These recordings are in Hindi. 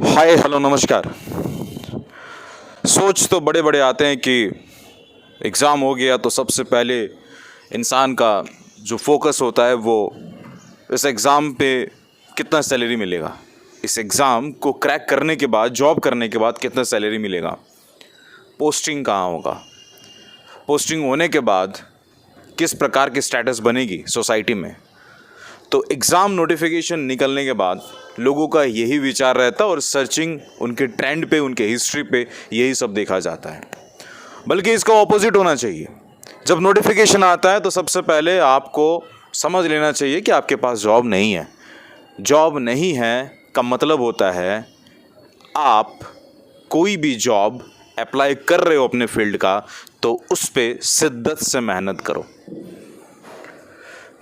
हाय हेलो नमस्कार। सोच तो बड़े बड़े आते हैं कि एग्ज़ाम हो गया तो सबसे पहले इंसान का जो फोकस होता है वो इस एग्ज़ाम पे कितना सैलरी मिलेगा, इस एग्ज़ाम को क्रैक करने के बाद जॉब करने के बाद कितना सैलरी मिलेगा, पोस्टिंग कहाँ होगा, पोस्टिंग होने के बाद किस प्रकार की स्टेटस बनेगी सोसाइटी में। तो एग्ज़ाम नोटिफिकेशन निकलने के बाद लोगों का यही विचार रहता है और सर्चिंग उनके ट्रेंड पे, उनके हिस्ट्री पे यही सब देखा जाता है। बल्कि इसका ऑपोजिट होना चाहिए। जब नोटिफिकेशन आता है तो सबसे पहले आपको समझ लेना चाहिए कि आपके पास जॉब नहीं है। जॉब नहीं है का मतलब होता है आप कोई भी जॉब अप्लाई कर रहे हो अपने फील्ड का तो उस पर शिद्दत से मेहनत करो।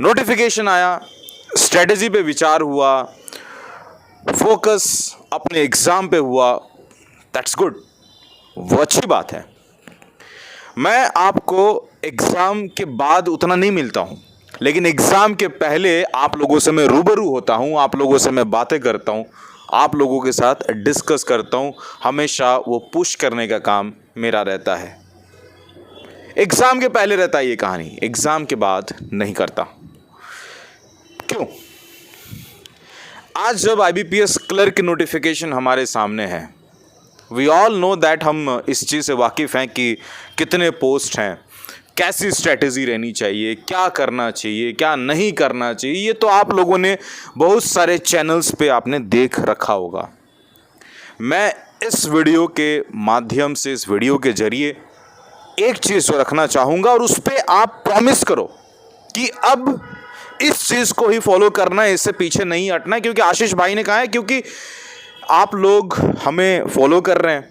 नोटिफिकेशन आया, स्ट्रेटजी पे विचार हुआ, फोकस अपने एग्ज़ाम पे हुआ, दैट्स गुड, वो अच्छी बात है। मैं आपको एग्ज़ाम के बाद उतना नहीं मिलता हूँ, लेकिन एग्ज़ाम के पहले आप लोगों से मैं रूबरू होता हूँ, आप लोगों से मैं बातें करता हूँ, आप लोगों के साथ डिस्कस करता हूँ। हमेशा वो पुश करने का काम मेरा रहता है। एग्ज़ाम के पहले रहता है ये कहानी, एग्ज़ाम के बाद नहीं करता। क्यों? आज जब IBPS क्लर्क नोटिफिकेशन हमारे सामने है, वी ऑल नो दैट, हम इस चीज़ से वाकिफ़ हैं कि कितने पोस्ट हैं, कैसी स्ट्रेटजी रहनी चाहिए, क्या करना चाहिए, क्या नहीं करना चाहिए। ये तो आप लोगों ने बहुत सारे चैनल्स पे आपने देख रखा होगा। मैं इस वीडियो के माध्यम से, इस वीडियो के ज़रिए एक चीज़ रखना चाहूँगा और उस पर आप प्रॉमिस करो कि अब इस चीज़ को ही फॉलो करना है, इससे पीछे नहीं हटना है। क्योंकि आशीष भाई ने कहा है, क्योंकि आप लोग हमें फॉलो कर रहे हैं।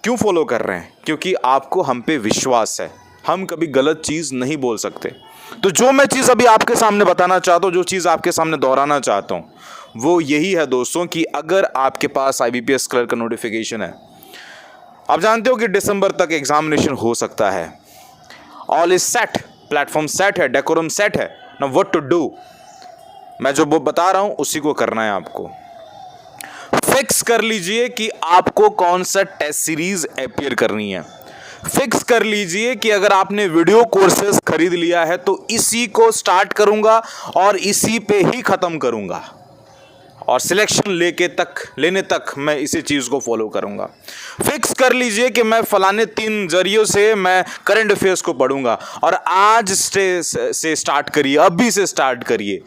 क्यों फॉलो कर रहे हैं? क्योंकि आपको हम पे विश्वास है, हम कभी गलत चीज़ नहीं बोल सकते। तो जो मैं चीज़ अभी आपके सामने बताना चाहता हूँ, जो चीज़ आपके सामने दोहराना चाहता हूँ, वो यही है दोस्तों कि अगर आपके पास IBPS क्लर्क का नोटिफिकेशन है, आप जानते हो कि दिसंबर तक एग्जामिनेशन हो सकता है। All is set, platform set है, डेकोरम सेट है। Now what to do? मैं जो वो बता रहा हूं उसी को करना है। आपको फिक्स कर लीजिए कि आपको कौन सा टेस्ट सीरीज अपियर करनी है। फिक्स कर लीजिए कि अगर आपने वीडियो कोर्सेज खरीद लिया है तो इसी को स्टार्ट करूंगा और इसी पे ही खत्म करूंगा, और सिलेक्शन लेने तक मैं इसी चीज़ को फॉलो करूंगा। फिक्स कर लीजिए कि मैं फलाने 3 जरियों से मैं करंट अफेयर्स को पढ़ूंगा, और आज से स्टार्ट करिए, अभी से स्टार्ट करिए।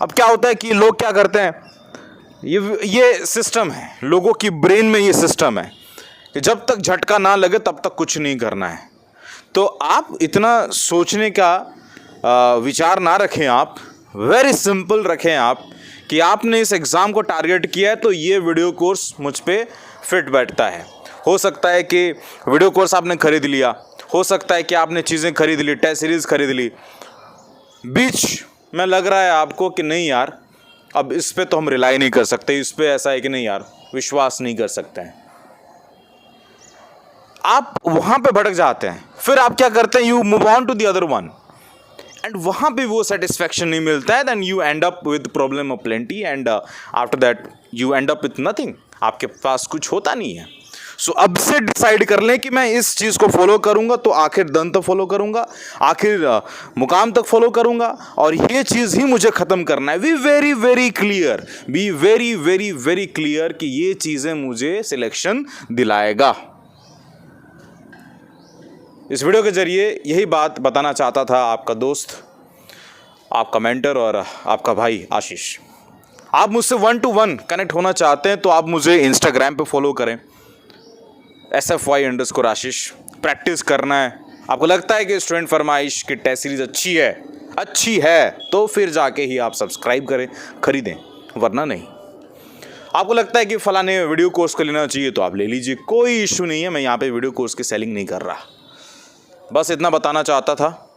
अब क्या होता है कि लोग क्या करते हैं, ये सिस्टम है, लोगों की ब्रेन में ये सिस्टम है कि जब तक झटका ना लगे तब तक कुछ नहीं करना है। तो आप इतना सोचने का विचार ना रखें, आप वेरी सिंपल रखें आप कि आपने इस एग्ज़ाम को टारगेट किया है तो ये वीडियो कोर्स मुझ पे फिट बैठता है। हो सकता है कि वीडियो कोर्स आपने खरीद लिया, हो सकता है कि आपने चीज़ें खरीद ली, टेस्ट सीरीज़ खरीद ली, बीच में लग रहा है आपको कि नहीं यार, अब इस पे तो हम रिलाई नहीं कर सकते, इस पे ऐसा है कि नहीं यार, विश्वास नहीं कर सकते हैं। आप वहाँ पे भटक जाते हैं, फिर आप क्या करते हैं, you move on to the other one, and वहाँ पे वो सेटिस्फैक्शन नहीं मिलता है, then you end up with problem of plenty, and after that you end up with nothing. आपके पास कुछ होता नहीं है। सो अब से डिसाइड कर लें कि मैं इस चीज़ को फॉलो करूँगा तो आखिर दम तक फॉलो करूँगा, आखिर मुकाम तक फॉलो करूँगा, और ये चीज़ ही मुझे ख़त्म करना है। Be very very clear, be very very very clear कि ये चीज़ें मुझे सिलेक्शन दिलाएगा। इस वीडियो के जरिए यही बात बताना चाहता था आपका दोस्त, आपका मेंटर और आपका भाई आशीष। आप मुझसे 1-to-1 कनेक्ट होना चाहते हैं तो आप मुझे इंस्टाग्राम पे फॉलो करें, SFY_आशीष। प्रैक्टिस करना है। आपको लगता है कि स्टूडेंट फरमाइश की टेस्ट सीरीज अच्छी है तो फिर जाके ही आप सब्सक्राइब करें, खरीदें, वरना नहीं। आपको लगता है कि फलाने वीडियो कोर्स को लेना चाहिए तो आप ले लीजिए, कोई इशू नहीं है। मैं यहाँ पे वीडियो कोर्स की सेलिंग नहीं कर रहा, बस इतना बताना चाहता था।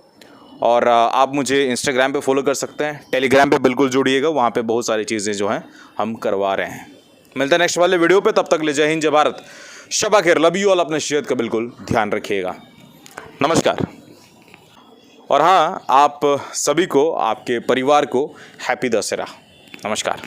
और आप मुझे इंस्टाग्राम पे फॉलो कर सकते हैं, टेलीग्राम पे बिल्कुल जुड़िएगा, वहाँ पे बहुत सारी चीज़ें जो हैं हम करवा रहे हैं। मिलते हैं नेक्स्ट वाले वीडियो पे, तब तक ले जय हिंद, जय भारत, शबा खैर, लव यू ऑल। अपने सेहत का बिल्कुल ध्यान रखिएगा। नमस्कार। और हाँ, आप सभी को, आपके परिवार को हैप्पी दशहरा। नमस्कार।